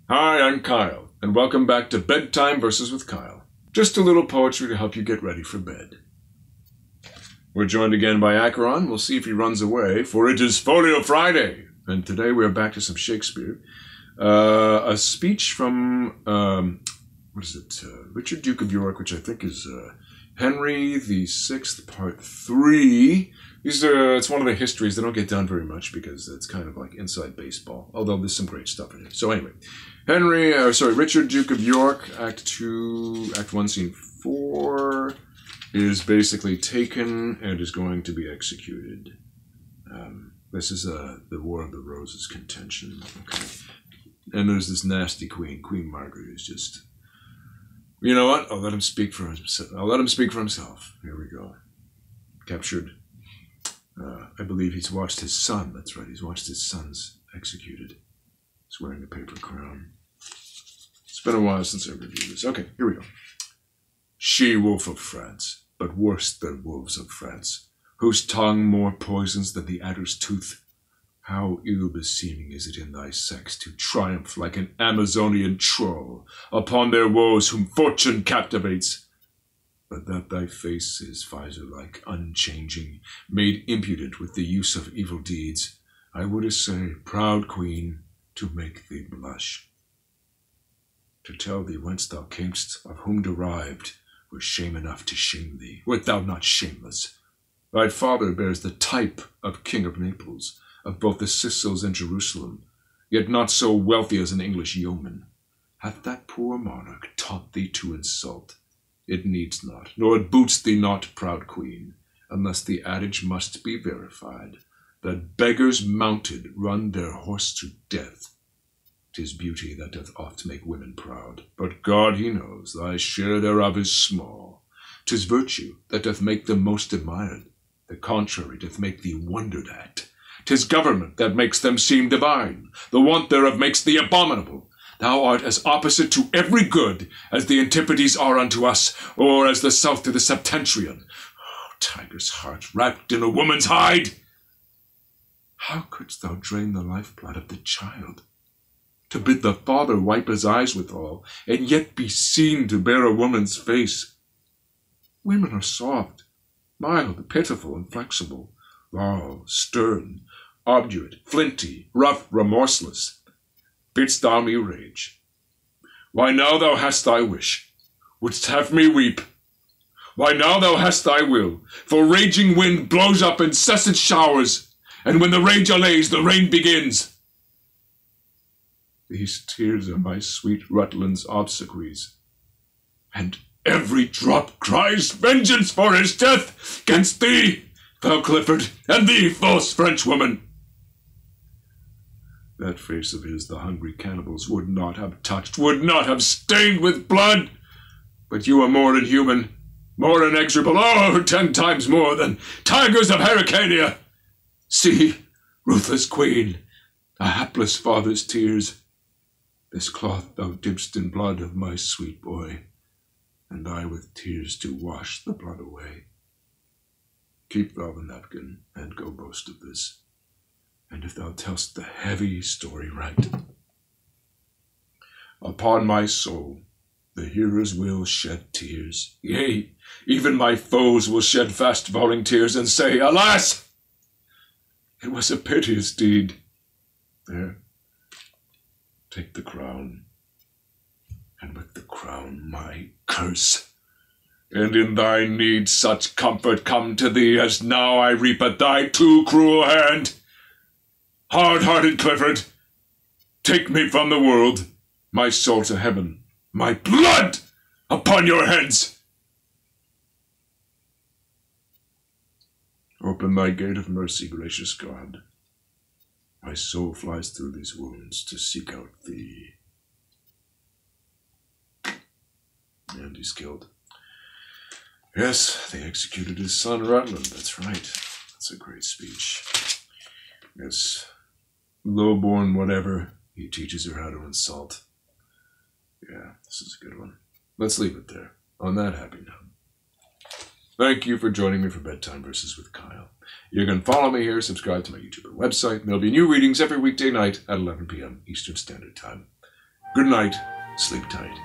Hi, I'm Kyle, and welcome back to Bedtime Verses with Kyle. Just a little poetry to help you get ready for bed. We're joined again by Acheron. We'll see if he runs away, for it is Folio Friday. And today we're back to some Shakespeare. A speech from, Richard Duke of York, which I think is Henry VI, Part 3. It's one of the histories. They don't get done very much because it's kind of like inside baseball, although there's some great stuff in it. So anyway, Richard Duke of York, Act 2, Act 1, Scene 4, is basically taken and is going to be executed. This is the War of the Roses contention. Okay. And there's this nasty queen. Queen Margaret is just... You know what? I'll let him speak for himself. Here we go. Captured. I believe he's watched his son. That's right. He's watched his sons executed. He's wearing a paper crown. It's been a while since I reviewed this. Okay, here we go. She-wolf of France, but worse than wolves of France, whose tongue more poisons than the adder's tooth. How ill-beseeming is it in thy sex to triumph like an Amazonian troll upon their woes whom fortune captivates. But that thy face is Pfizer-like, unchanging, made impudent with the use of evil deeds, I would essay, proud queen, to make thee blush. To tell thee whence thou camest, of whom derived, were shame enough to shame thee, wert thou not shameless. Thy father bears the type of King of Naples, of both the Sicils and Jerusalem, yet not so wealthy as an English yeoman. Hath that poor monarch taught thee to insult? It needs not, nor it boots thee not, proud queen, unless the adage must be verified, that beggars mounted run their horse to death. 'Tis beauty that doth oft make women proud, but God he knows thy share thereof is small. 'Tis virtue that doth make them most admired, the contrary doth make thee wondered at. 'Tis government that makes them seem divine, the want thereof makes thee abominable. Thou art as opposite to every good as the antipodes are unto us, or as the south to the septentrion. Oh, tiger's heart wrapped in a woman's hide! How couldst thou drain the lifeblood of the child, to bid the father wipe his eyes withal, and yet be seen to bear a woman's face? Women are soft, mild, pitiful, and flexible. Thou, stern, obdurate, flinty, rough, remorseless. Bidst thou me rage? Why now thou hast thy wish, wouldst have me weep. Why now thou hast thy will, for raging wind blows up incessant showers, and when the rage allays, the rain begins. These tears are my sweet Rutland's obsequies, and every drop cries vengeance for his death against thee, foul Clifford, and thee, false Frenchwoman. That face of his the hungry cannibals would not have touched, would not have stained with blood. But you are more inhuman, more inexorable, oh, 10 times more than tigers of Hyrcania. See, ruthless queen, a hapless father's tears. This cloth thou dipp'st in blood of my sweet boy, and I with tears to wash the blood away. Keep thou the napkin, and go boast of this. And if thou tell'st the heavy story right, upon my soul the hearers will shed tears. Yea, even my foes will shed fast-falling tears, and say, Alas! It was a piteous deed. There, take the crown, and with the crown my curse. And in thy need such comfort come to thee as now I reap at thy too cruel hand. Hard-hearted Clifford, take me from the world, my soul to heaven, my blood upon your heads. Open thy gate of mercy, gracious God. My soul flies through these wounds to seek out thee. And he's killed. Yes, they executed his son Rutland, that's right. That's a great speech. Yes. Low-born whatever, he teaches her how to insult. Yeah, this is a good one. Let's leave it there, on that happy note. Thank you for joining me for Bedtime Verses with Kyle. You can follow me here, subscribe to my YouTube website, and there'll be new readings every weekday night at 11 p.m. Eastern Standard Time. Good night. Sleep tight.